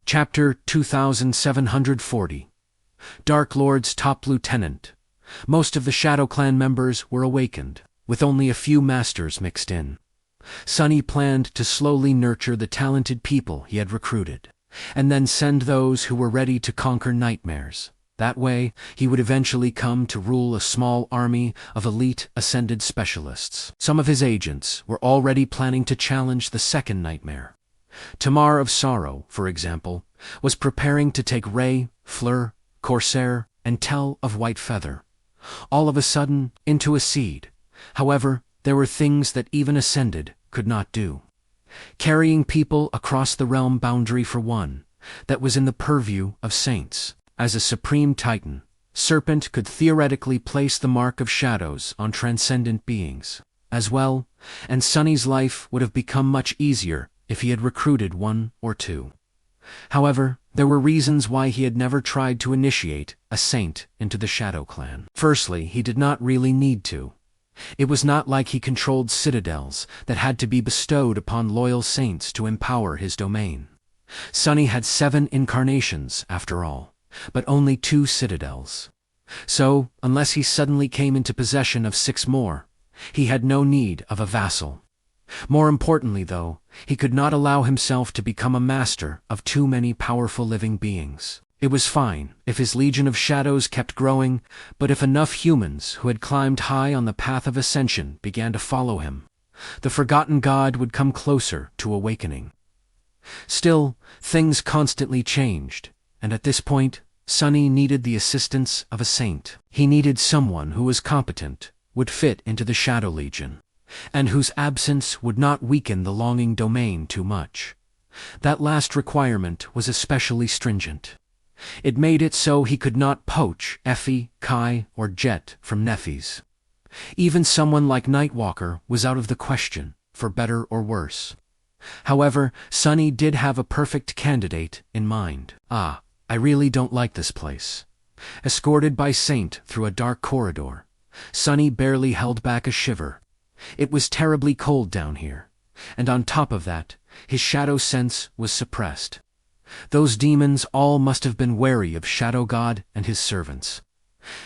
Chapter 2740. Dark Lord's Top Lieutenant. Most of the Shadow Clan members were awakened, with only a few masters mixed in. Sunny planned to slowly nurture the talented people he had recruited, and then send those who were ready to conquer nightmares. That way, he would eventually come to rule a small army of elite ascended specialists. Some of his agents were already planning to challenge the second nightmare. Tamar of Sorrow, for example, was preparing to take Ray, Fleur, Corsair, and Tell of White Feather, all of a sudden, into a seed. However, there were things that even Ascended could not do. Carrying people across the realm boundary for one, that was in the purview of Saints. As a supreme titan, Serpent could theoretically place the mark of shadows on transcendent beings, as well, and Sunny's life would have become much easier if he had recruited one or two. However, there were reasons why he had never tried to initiate a saint into the Shadow Clan. Firstly, he did not really need to. It was not like he controlled citadels that had to be bestowed upon loyal saints to empower his domain. Sunny had 7 incarnations, after all, but only 2 citadels. So, unless he suddenly came into possession of 6 more, he had no need of a vassal. More importantly, though, he could not allow himself to become a master of too many powerful living beings. It was fine if his legion of shadows kept growing, but if enough humans who had climbed high on the path of ascension began to follow him, the forgotten god would come closer to awakening. Still, things constantly changed, and at this point, Sunny needed the assistance of a saint. He needed someone who was competent, would fit into the Shadow Legion, and whose absence would not weaken the longing domain too much. That last requirement was especially stringent. It made it so he could not poach Effie, Kai, or Jet from Nephis. Even someone like Nightwalker was out of the question, for better or worse. However, Sunny did have a perfect candidate in mind. I really don't like this place. Escorted by Saint through a dark corridor, Sunny barely held back a shiver. It was terribly cold down here, and on top of that, his shadow sense was suppressed. Those demons all must have been wary of Shadow God and his servants.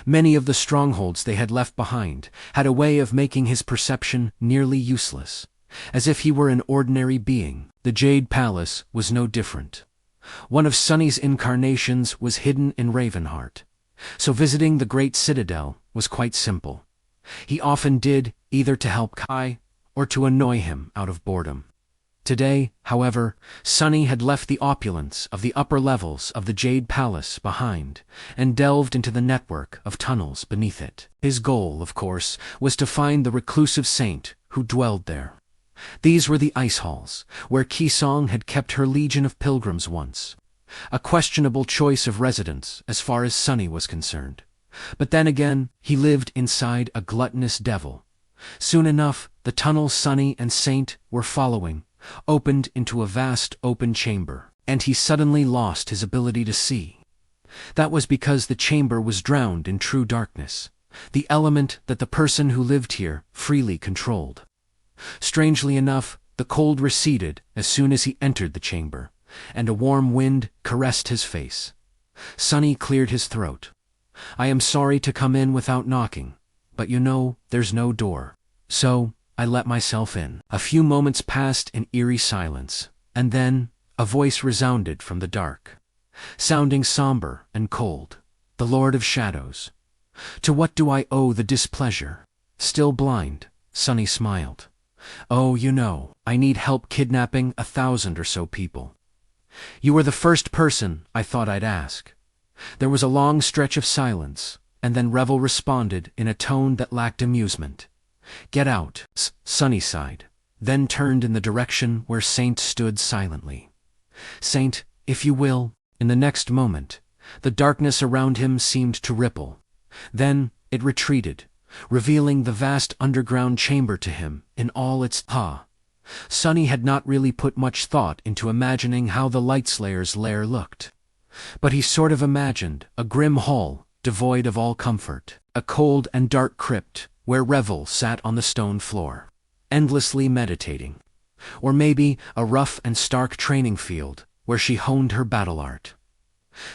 Many of the strongholds they had left behind had a way of making his perception nearly useless, as if he were an ordinary being. The Jade Palace was no different. One of Sunny's incarnations was hidden in Ravenheart, so visiting the Great Citadel was quite simple. He often did, either to help Kai or to annoy him out of boredom. Today, however, Sunny had left the opulence of the upper levels of the Jade Palace behind and delved into the network of tunnels beneath it. His goal, of course, was to find the reclusive saint who dwelled there. These were the ice halls, where Kisong had kept her legion of pilgrims once. A questionable choice of residence as far as Sunny was concerned. But then again, he lived inside a gluttonous devil. Soon enough, the tunnel Sunny and Saint were following opened into a vast open chamber, and he suddenly lost his ability to see. That was because the chamber was drowned in true darkness, the element that the person who lived here freely controlled. Strangely enough, the cold receded as soon as he entered the chamber, and a warm wind caressed his face. Sunny cleared his throat. "I am sorry to come in without knocking, but you know, there's no door. So, I let myself in." A few moments passed in eerie silence, and then, a voice resounded from the dark, sounding somber and cold. "The Lord of Shadows. To what do I owe the displeasure?" Still blind, Sunny smiled. "Oh, you know, I need help kidnapping 1,000 or so people. You were the first person I thought I'd ask." There was a long stretch of silence, and then Revel responded in a tone that lacked amusement. "Get out," Sunny sighed, then turned in the direction where Saint stood silently. "Saint, if you will." In the next moment, the darkness around him seemed to ripple. Then it retreated, revealing the vast underground chamber to him in all its Sunny had not really put much thought into imagining how the Lightslayer's lair looked. But he sort of imagined a grim hall devoid of all comfort, a cold and dark crypt where Revel sat on the stone floor, endlessly meditating. Or maybe a rough and stark training field where she honed her battle art.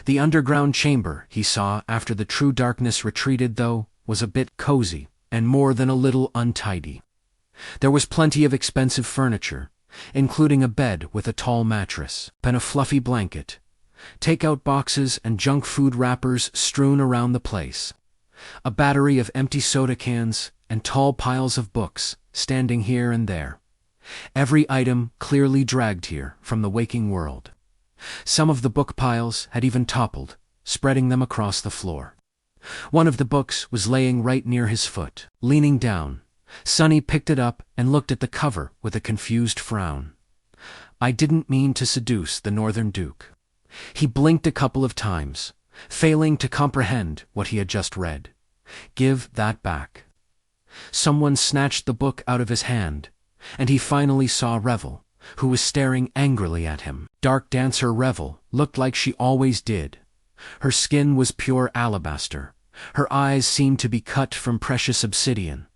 The underground chamber, he saw after the true darkness retreated, though, was a bit cozy, and more than a little untidy. There was plenty of expensive furniture, including a bed with a tall mattress, and a fluffy blanket, take-out boxes and junk food wrappers strewn around the place, a battery of empty soda cans, and tall piles of books standing here and there. Every item clearly dragged here from the waking world. Some of the book piles had even toppled, spreading them across the floor. One of the books was laying right near his foot. Leaning down, Sonny picked it up and looked at the cover with a confused frown. I didn't mean to seduce the Northern Duke. He blinked a couple of times, failing to comprehend what he had just read. Give that back. Someone snatched the book out of his hand, and he finally saw Revel, who was staring angrily at him. Dark Dancer Revel looked like she always did. Her skin was pure alabaster, her eyes seemed to be cut from precious obsidian,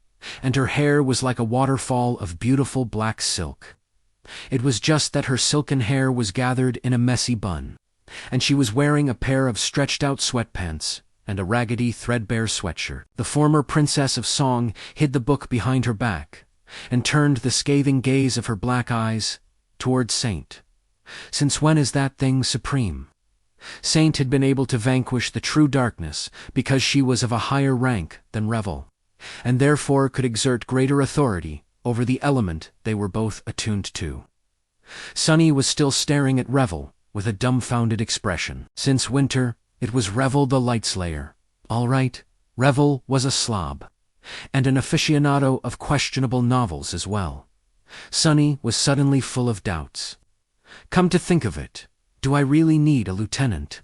and her hair was like a waterfall of beautiful black silk. It was just that her silken hair was gathered in a messy bun, and she was wearing a pair of stretched-out sweatpants and a raggedy, threadbare sweatshirt. The former princess of song hid the book behind her back and turned the scathing gaze of her black eyes toward Saint. Since when is that thing supreme? Saint had been able to vanquish the true darkness because she was of a higher rank than Revel, and therefore could exert greater authority over the element they were both attuned to. Sonny was still staring at Revel with a dumbfounded expression. Since winter, it was Revel the Lightslayer. All right, Revel was a slob, and an aficionado of questionable novels as well. Sonny was suddenly full of doubts. Come to think of it, do I really need a lieutenant?